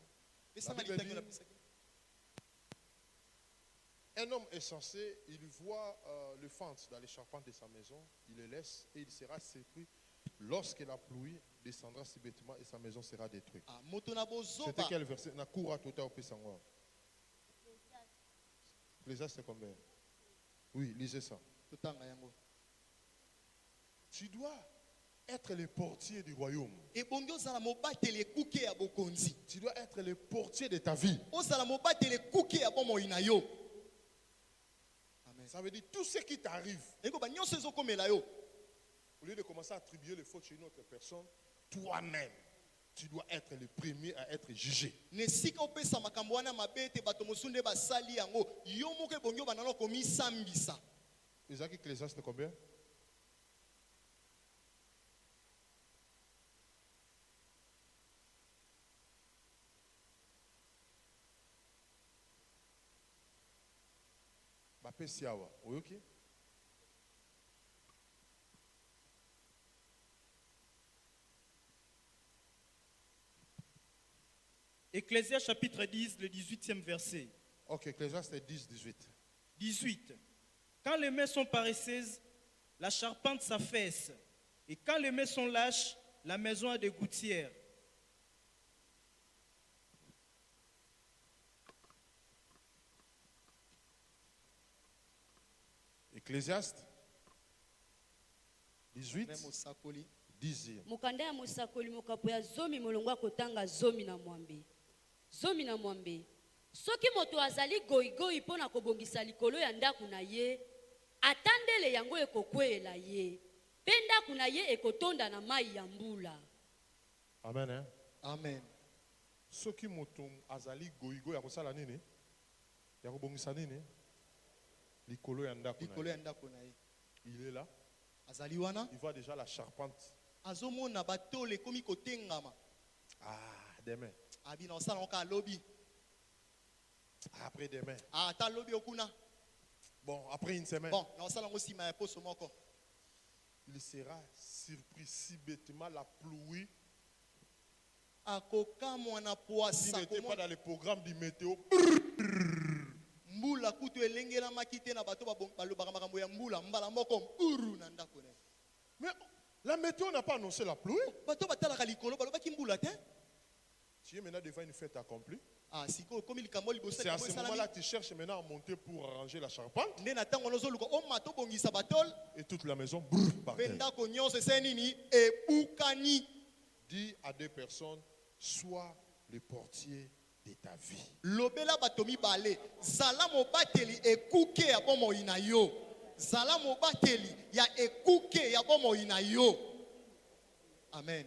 Pesanga Bible litango dit, na pesaki. un homme est censé, il voit le fente dans les charpentes de sa maison, il le laisse et il sera surpris lorsque la pluie descendra si bêtement et sa maison sera détruite. moto na C'était bozoba quel verset? Na coura tota au Pesangwa. Ecclésiaste, c'est combien? Oui, lisez ça. totanga yango. Tu dois être le portier du royaume. ebongi ozala mobateli ekuke ya bokonzi. Tu dois être le portier de ta vie. ozala mobateli ekuke ya bomoi na yo. Ça veut dire tout ce qui t'arrive, eko banyonso ezokomela yo au lieu de commencer à attribuer les fautes chez une autre personne, toi-même, tu dois être le premier à être jugé. na esika opesa makambo wana mabe ete bato mosusu nde basali yango yo moko ebongi obandana komisambisa. Isaac Ecclésiaste, combien? Bape Siawa, oui, ok? Ecclésiaste chapitre 10, le 18e verset. Ok, Ecclésiaste 10, 18. 18. Quand les mains sont paresseuses, la charpente s'affaisse. Et quand les mains sont lâches, la maison a des gouttières. Ecclésiaste 18, Même osakoli 10. mokanda ya mosakoli mokapo ya zomi molongo akotanga zomi na mwambe. Zomi na mwambe. Soki moto azali goigoi mpo na kobongisa likolo ya ndako na ye, atandele yango ekokweyela ye. Mpe ndako na ye ekotonda na mai ya mbula. Amen. Hein? amen. Soki moto azali goigo ya kosala nini? Ya kobongisa nini? Likolo ya ndako na likolo ye. ya ndako na ye Il est là, azali wana il voit déjà la charpente. azomona batole ekomi kotengama. Ah, demain. abina osala ngoka alobi Après demain. ata alobi okuna Bon, après une semaine. bon na osala ngo nsima ya poso moko Il sera surpris si bêtement la pluie. akokamwa na S'il poasa n'était pas komona dans le programme du météo, mbula kutu elengelamaki te na bato balobaka makambo ya mbula mbala moko mburu na ndako na ye. mais la météo n'a pas annoncé la pluie. bato batalaka likolo balobaki mbula te. Tu es maintenant devant une fête accomplie. sikoyo komi likambo liboso C'est à likambo ce esalami. moment-là que tu cherches maintenant à monter pour arranger la charpente. nde na ntango nozoluka oma tobongisa batole Et toute la maison brûle par mpe terre. ndako nyonso esali nini ebukani. Dis à deux personnes, sois le portier de ta vie. Lobela bato mibale zala mobateli ekuke ya bomoi na yo. Zala mobateli ya ekuke ya bomoi na yo. Amen.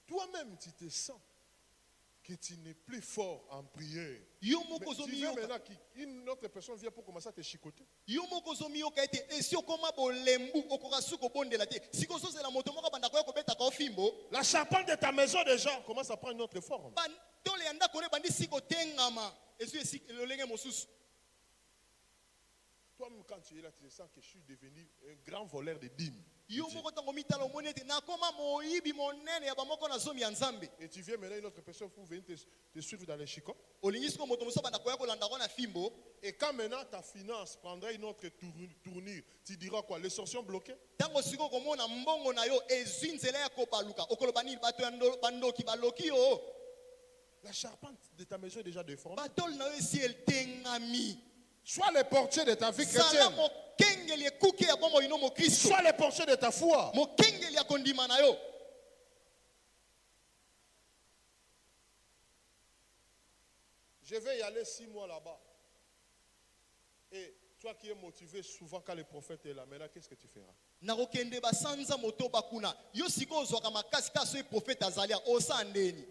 Toi-même, tu te sens que tu n'es plus fort en prière. Yo Mais moko tu zomi veux yoka. maintenant qu'une autre personne vienne pour commencer à te chicoter. Yo moko zomi yoka ete esi okoma bolembu okoka suko bondela te. Siko sozela moto moko banda koya kobeta ka ofimbo. La charpente de ta maison déjà commence à prendre une autre forme. Tole yanda kone bandi siko tengama. Esu esi lolenge mosusu. Toi-même, quand tu es là, tu sens que je suis devenu un grand voleur de dîmes. Yo moko tango mitala omoni ete nakoma moyibi monene ya bamoko na zomi ya nzambe. Et tu viens maintenant une autre personne pour venir te suivre dans les chicots. Olingi siko moto mosusu banda koya kolanda ko na fimbo. Et quand maintenant ta finance prendra une autre tournure, tu diras quoi? Les sorciers ont bloqué? Tango siko komona mbongo na yo ezwi nzela ya kobaluka. Okoloba nini bato ya bandoki baloki yo. La charpente de ta maison est déjà déformée. Batol na yo esi eltengami. Sois le portier de ta vie Sala chrétienne. mokengeli ekuke ya bomo ino mo Kristo. Sois le portier de ta foi. Mokengeli ya kondima na yo. Je vais y aller 6 mois là-bas. Et toi qui es motivé souvent quand le prophète est là, maintenant qu'est-ce que tu feras? Nakokende basanza moto bakuna. Yo siko ozwaka makasi kaso e prophète azalia osa ndeni.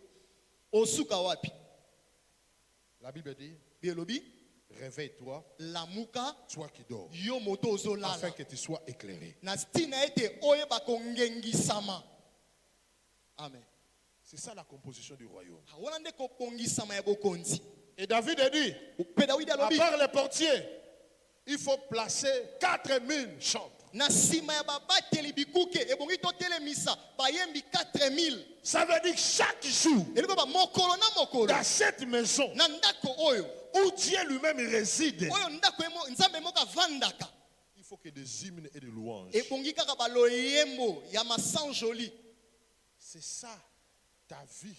Osuka wapi? La Bible dit, Bielobi réveille-toi, lamuka toi qui dors, yo moto ozolala. afin que tu sois éclairé. Na stina ete oye bakongengisama. Amen. C'est ça la composition du royaume. Hawana nde kopongisama ya bokonzi. Et David a dit, Pe Dawidi à alobi part les portiers, il faut placer 4000 chantres. na sima ya babateli bikuke ebongi totelemisa bayembi 4000. Ça veut dire que chaque jour, Eliko ba mokolo na mokolo dans cette maison na ndako oyo où Dieu lui-même réside, oyo ndako nzambe moko avandaka il faut que des hymnes et des louanges. ebongi kaka baloyembo ya masanjoli. C'est ça, ta vie,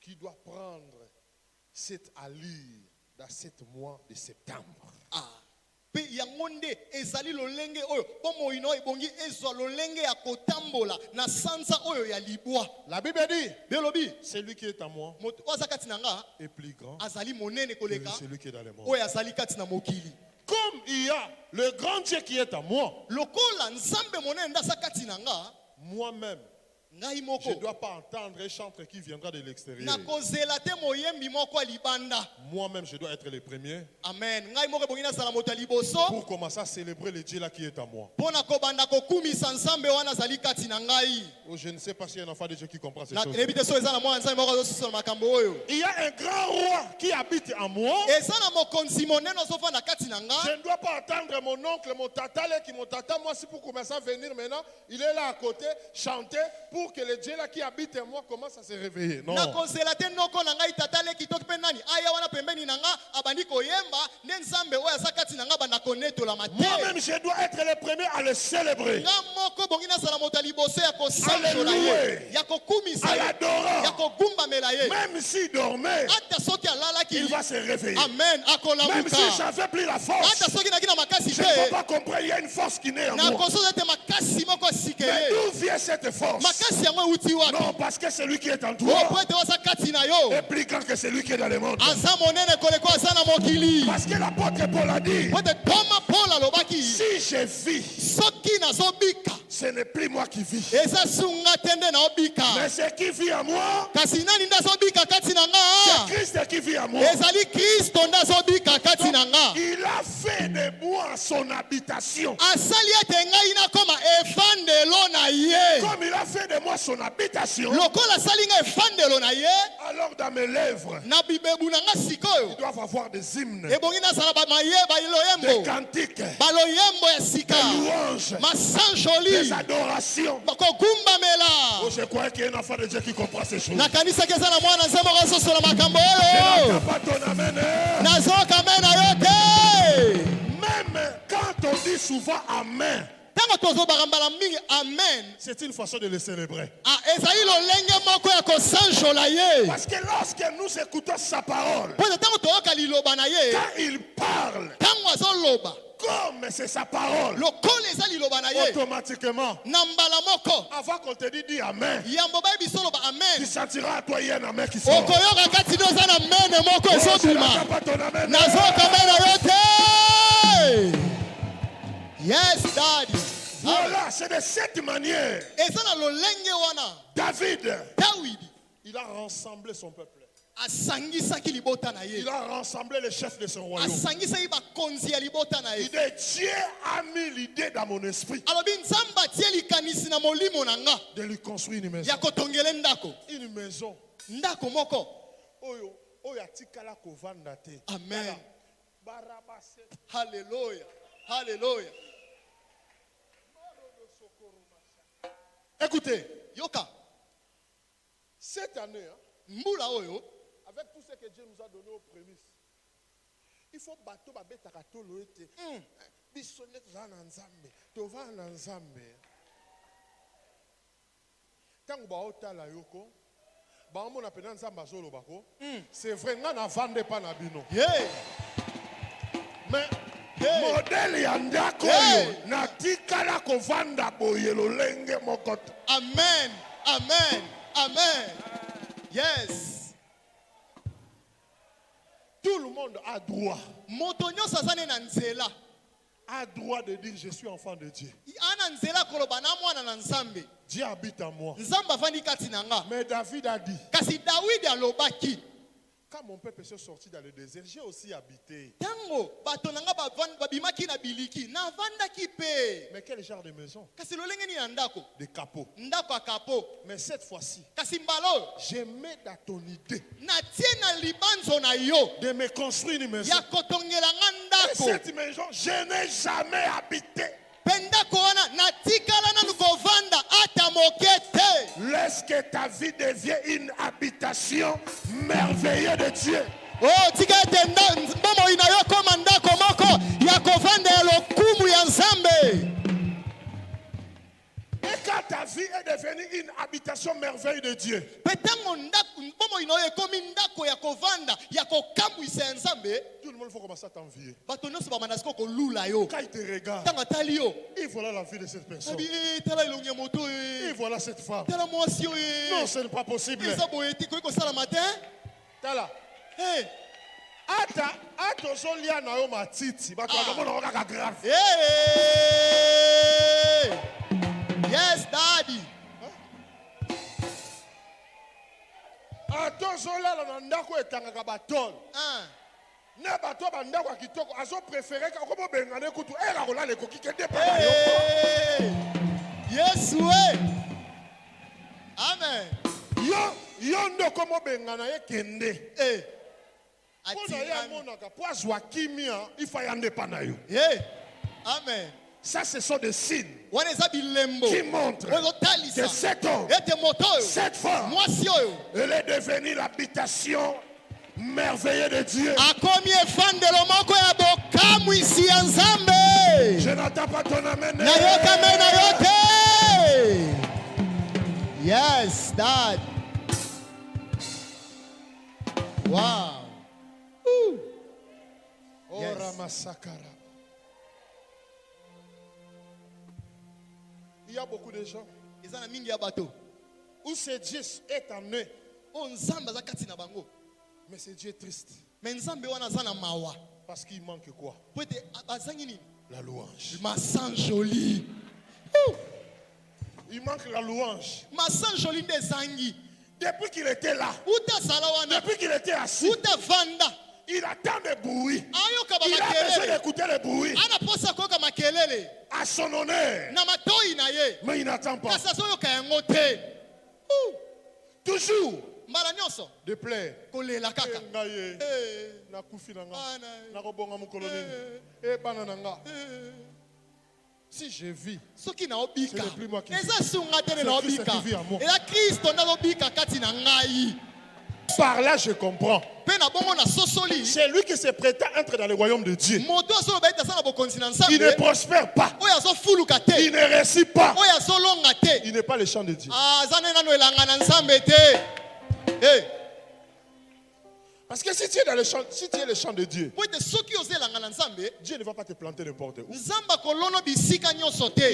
qui doit prendre cette allure dans 7 mois de septembre. Pe yango nde ezali lolenge oyo bomoi no ebongi ezwa lolenge ya kotambola na sanza oyo ya libwa. La Bible dit, Belobi celui qui est à moi moto oyo aza kati na nga est plus grand azali monene que koleka celui qui est dans le monde. oyo azali kati na mokili. Comme il y a le grand Dieu qui est à moi, Lokola nzambe monene nde aza kati na nga moi-même, ngai je moko ne dois pas entendre un chantre qui viendra de l'extérieur. nakozela te moyembi moko ya libanda. Moi-même, je dois être le premier Amen. Ngai moko ebongi nazala moto ya liboso pour commencer à célébrer le Dieu là qui est à moi. mpo na kobanda kokumisa nzambe wana azali kati na ngai. Oh, je ne sais pas s'il y a un enfant de Dieu qui comprend ces Na choses. yebi te so eza na mwana nzambe moko azososola makambo oyo. Il y a un grand roi qui habite en moi. Eza na mokonzi monene ozofanda kati na Je nga. ne dois pas attendre mon oncle, mon tata, là, qui mon tata, moi, si pour commencer à venir maintenant, il est là à côté, chanter pour que le Dieu là qui habite en moi commence à se réveiller. Non. nakozela te noko na ngai tata leki toki mpe nani aya wana pembeni na nga abandi koyemba nde nzambe oyo aza kati na nga banda konetolama te. Moi-même, je dois être le premier à le célébrer, nga moko bongi nazala moto ya liboso ya kosanjola ye Alléluia. ya kokumisa à ye ya l'adorant. kogumbamela ye Même s'il dormait, ata soki alalaki il va se réveiller. amen Même akolamuka si j'avais plus la force, ata soki naki na makasi je ne peux te pas comprendre, il y a une force qui naît en moi. nakosoza ete makasi moko asike Mais ye d'où vient cette force? makasi yango euti wapi Non, parce que celui qui est en o toi po ete oza kati na yo est plus grand que celui qui est dans le monde. aza monene koleko aza na mokili Parce que l'apôtre Paul a dit, po ete toma paul alobaki si je vis, soki nazobika ce n'est plus moi qui vis, eza sunga te nde naobika mais ce qui vit en moi, kasi nani nde azobika kati na c'est nga Christ qui vit en moi. ezali kristo nde azobika kati na nga Il a fait de moi son habitation. asali ete ngai nakoma efandelo na ye Comme il a fait de moi son habitation, lokola asali ngai efandelo na ye alors dans mes lèvres, na bibebu na nga sikoyo ils doivent avoir des hymnes, ebongi nazala des baloyembo cantiques, baloyembo ya sika des louanges, des masanjoli adorations. bakogumbamela Oh, je crois qu'il y a un enfant de Dieu qui comprend ces choses. nakanisaki eza na mwana nzambe okososola makambo Je oyo n'entends pas ton amen. Hein? nazokame na yo te Même quand on dit souvent amen, ntango Tango tozo barambala mingi amen. c'est une façon de le célébrer. Ah, ezali lolenge moko ya kosanjola ye. Parce que lorsque nous écoutons sa parole, Po tango toyoka liloba na ye. quand il parle, Tango azoloba. comme c'est sa parole, Lokole eza liloba na ye. automatiquement, Na mbala moko. avant qu'on te dise dis amen, Yambo ba biso loba tu amen. sentiras à toi il y a un amen qui sort. Okoyoka kati no za na mene moko Oh, je ezobima. n'entends pas ton amen. Nazoka mena yote. Yes, daddy. Voilà, c'est de cette manière. Eza na lolenge wana. David, Dawidi il a rassemblé son peuple. asangisaki libota na ye. Il a rassemblé les chefs de son royaume. Asangisaki bakonzi ya libota na ye. Il dit, Dieu a mis l'idée dans mon esprit Alobi nzamba atie likanisi na molimo na nga de lui construire une maison. ya kotongela ndako. Une maison. Ndako moko. Oyo, oyo atikala kovanda te. Amen. Barabase. Hallelujah. Hallelujah. Écoutez, Yoka. cette année, hein, Mbula oyo. avec tout ce que Dieu nous a donné aux prémices, il faut bateau babeta katolo ete. Bisonne tozana nzambe, tovana nzambe. Tango ba otala yoko, ba omona pena nzamba zolo bako. C'est vrai nga na vande pa na bino. Yeah. Mais Hey. modèle ya ndako Hey. yo na tikala kovanda boye lolenge mokoto. Amen. Amen. Amen. Yes. Tout le monde a droit. Moto nyonso aza ne na nzela. A droit de dire je suis enfant de Dieu. Ana nzela koloba na mwana na nzambe. Dieu habite en moi. Nzambe avandi kati na nga. Mais David a dit, Kasi Dawidi alobaki. quand mon peuple s'est sorti dans le désert, j'ai aussi habité. Tango bato na nga babimaki na biliki navandaki pe. Mais quel genre de maison? Kasi lolenge ni na ndako. Des capots. Ndako ya kapo. Mais cette fois-ci, Kasi mbala oyo je mets dans ton idée natie na libanzo na yo de me construire une maison. ya kotongela nga Et ndako. cette maison, je n'ai jamais habité. Pe ndako wana natikala nanu kovanda ata moke te. Lorsque ta vie devient une habitation merveilleuse de Dieu. Oh, tika ete mbomo ina yo koma ndako moko ya kovanda ya lokumu ya nzambe. Et quand ta vie est devenue une habitation merveilleuse de Dieu, Pe tango mbomo ina yo ekomi ndako ya kovanda ya kokamwisa ya nzambe. tout le monde faut commencer à t'envier. Bato nyonso bamanda siko kolula yo. Quand il te regarde, Tango atali yo. et voilà la vie de cette personne. Abi tala elongi ya moto Et voilà cette femme. tala mwasi oyo Non, ce n'est pas possible. eza boye te koki kosala matin. Tala. Hey. Ata ozolia na yo matiti. Bato bazomona yo kaka grave. Hey. Yes, daddy. Ata ozolala na ndako etangaka batole. Ne bato bandako ya kitoko azo préféré ka komo bengane kutu era kolala ekoki kende pa na yo. Hey. Yes, we. Amen. Yo ndo komo bengana ye kende. Hey. Pona ya monaka po azwa kimia ifa yande pa na yo. Hey. Amen. Ça ce sont des signes Wana eza bilembo. qui montrent Ozotalisa. que cet homme, Ete moto oyo. cette femme, Mwasi oyo. elle est devenue l'habitation merveilleuse de Dieu. Akomi efandelo moko ya bokamwisi ya nzambe. Je n'entends pas ton amen. Nayoka me nayote. Yes, dad. Wow. Ooh. Oh, Yes. Ramasakara. Il y a beaucoup de gens Eza na mingi ya bato. où ce Dieu est en eux, O nzambe aza kati na bango. mais c'est Dieu triste. Me nzambe wana aza na mawa. Parce qu'il manque quoi? Po ete azangi nini? La louange. Masan joli. Il manque la louange. Masan joli nde ezangi. Depuis qu'il était là, Uta sala wana. depuis qu'il était assis, Uta vanda. il attend des bruits. Ayoka ba Il a besoin makelele. d'écouter les bruits Ana posa koyoka makelele. à son honneur. Na matoi na ye. Mais il n'attend pas. Kasi azoyoka yango te. Toujours Mbala nyonso. de plaire. Kolela kaka. Ngaye, Eh. nakufi na nga. Bana. Nakobonga mokolo nini. Eh, bana na nga. Si je vis, Soki na obika. Ce n'est plus moi qui Eza sunga tene C'est na Christ obika. qui vit en moi. Eza Kristo na obika kati na ngai. Par là, je comprends. Pe na bongo na sosoli. C'est lui qui se prétend entrer dans le royaume de Dieu. Moto azo ba ita sana bokonzi na nzambe. Il ne prospère pas. Oyo azo fuluka te. Il ne réussit pas. Oyo azo longa te. Il n'est pas le champ de Dieu. Azane nano elanga na nzambe te. Eh. Parce que si tu es dans le champ, si tu es le champ de Dieu, Dieu ne va pas te planter n'importe où. Il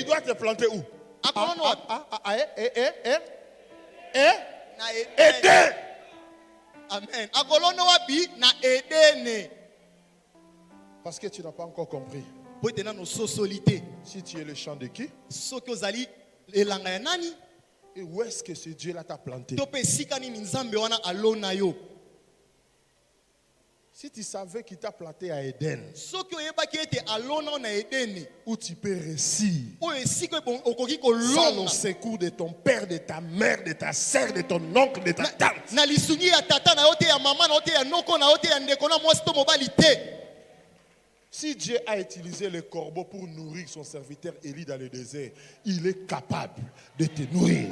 doit te planter où? Éden. Amen. Parce que tu n'as pas encore compris. Si tu es le champ de qui? Et où est-ce que ce Dieu-là t'a planté? Si tu savais qu'il t'a planté à Éden, où tu peux réussir sans le secours de ton père, de ta mère, de ta sœur, de ton oncle, de ta tante. Si Dieu a utilisé le corbeau pour nourrir son serviteur Élie dans le désert, il est capable de te nourrir.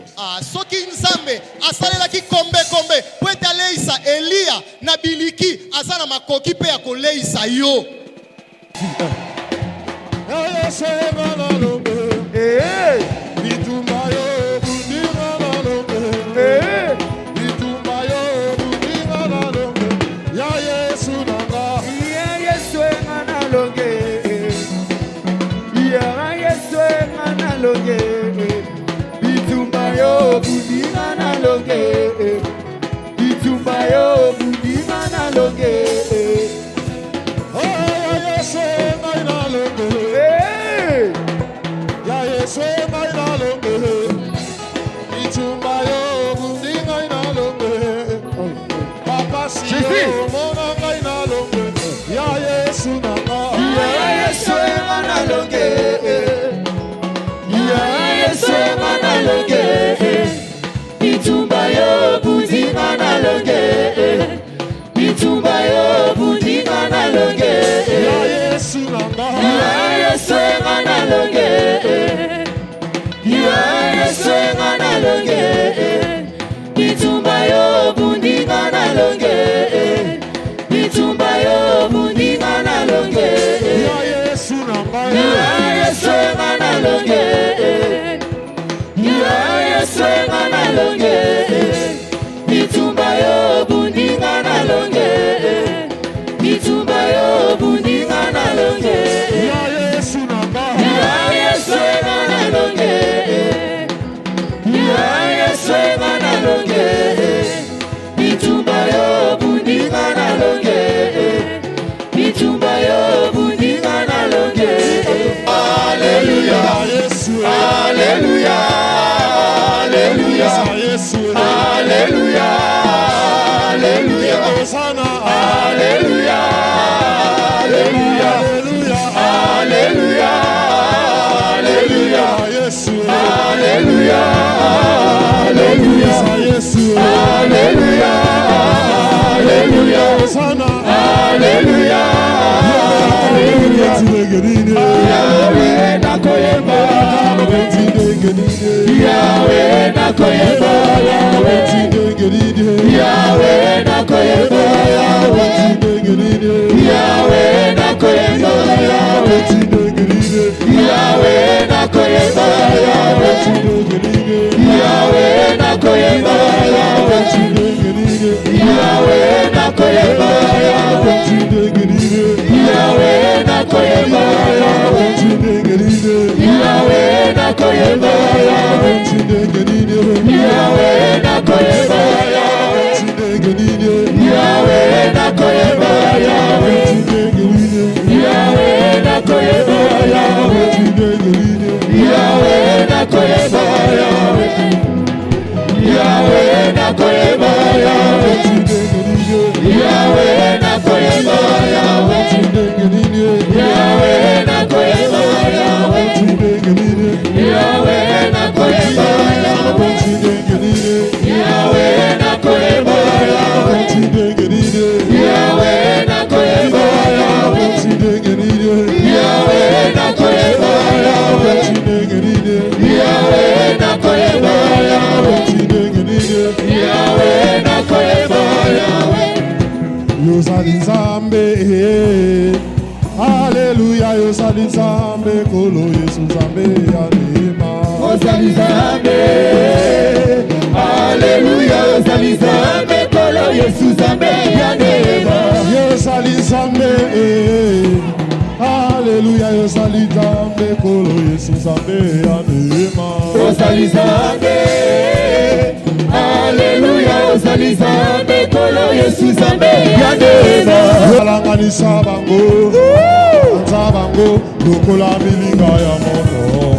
Yahweh, Zambe. Alléluia, yo sali Zambe, kolo Yesu Zambe ya neema. Osali Zambe. Alléluia, osali Zambe, kolo Yesu Zambe ya neema. Yo sali Zambe. Alléluia, yo sali Zambe, kolo Yesu Zambe ya neema. Osali Zambe. Alléluia, osali Zambe, kolo Yesu Zambe ya neema. Balanganisa bango, anza bango, lokola milinga ya moto.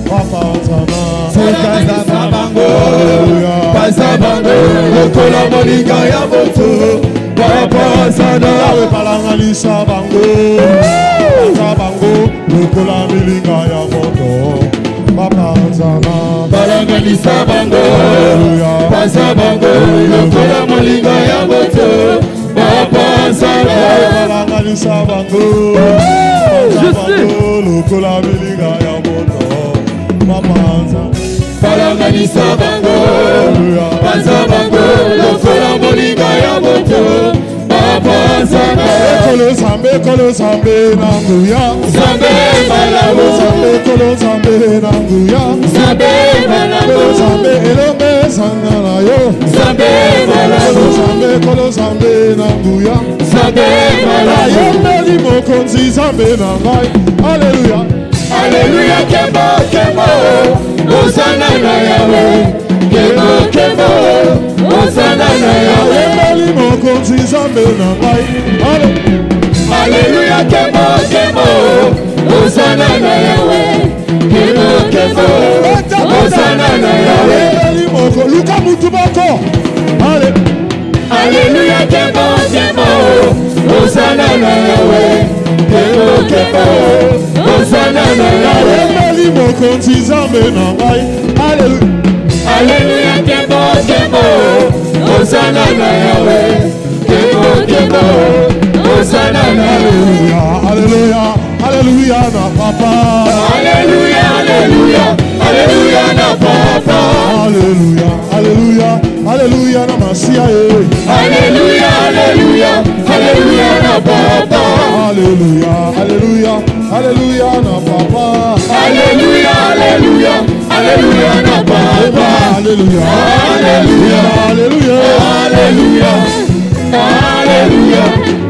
Papa Nzama, Okaza bango, pasa bango, lokola molinga ya moto. Papa Nzama, Yawe balanganisa bango, anza bango, lokola milinga ya moto. Papa Nzama, balanganisa bango, pasa bango, lokola molinga ya moto. Papa Nzama, balanganisa bango, anza bango, lokola milinga ya moto. Papa Nzama, balanganisa bango, pasa bango, lokola molinga ya moto. Papa Nzama, kolo Zambe na nguya. Zambe malamu, Kolo Zambe na nguya. Zambe malamu, Zambe elombe sangana yo. Zambe malamu, Kolo Zambe na nguya. Zambe malamu. Ayembeli mokonzi Zambe na ngai. Alléluia. Alléluia, kembo, kembo, Hosanna na Yahweh. Kembo, kembo, Hosanna na Yahweh. Ayembeli mokonzi Zambe na ngai. Alléluia, kembo, kembo, Hosanna na Yahweh. Kembo, kembo, Hosanna na Yahweh. Ayembeli mokonzi luka mutu bako. Alléluia, kembo, kembo, Hosanna na Yahweh. Kembo, kembo, Hosanna na Yahweh. Ayembeli mokonzi Zambe na ngai. Alléluia. Alléluia, kembo, kembo, Hosanna na Yahweh. Kembo, kembo, Hosanna na Yahweh. Alléluia. Alléluia na papa. Alléluia, alléluia, alléluia na papa. Alléluia. Alléluia. Alléluia na masia. Alléluia, alléluia, alléluia na papa. Alléluia. Alléluia. Alléluia na papa. Alléluia, alléluia, alléluia na papa. Alléluia. Alléluia, Alléluia. alléluia, alléluia.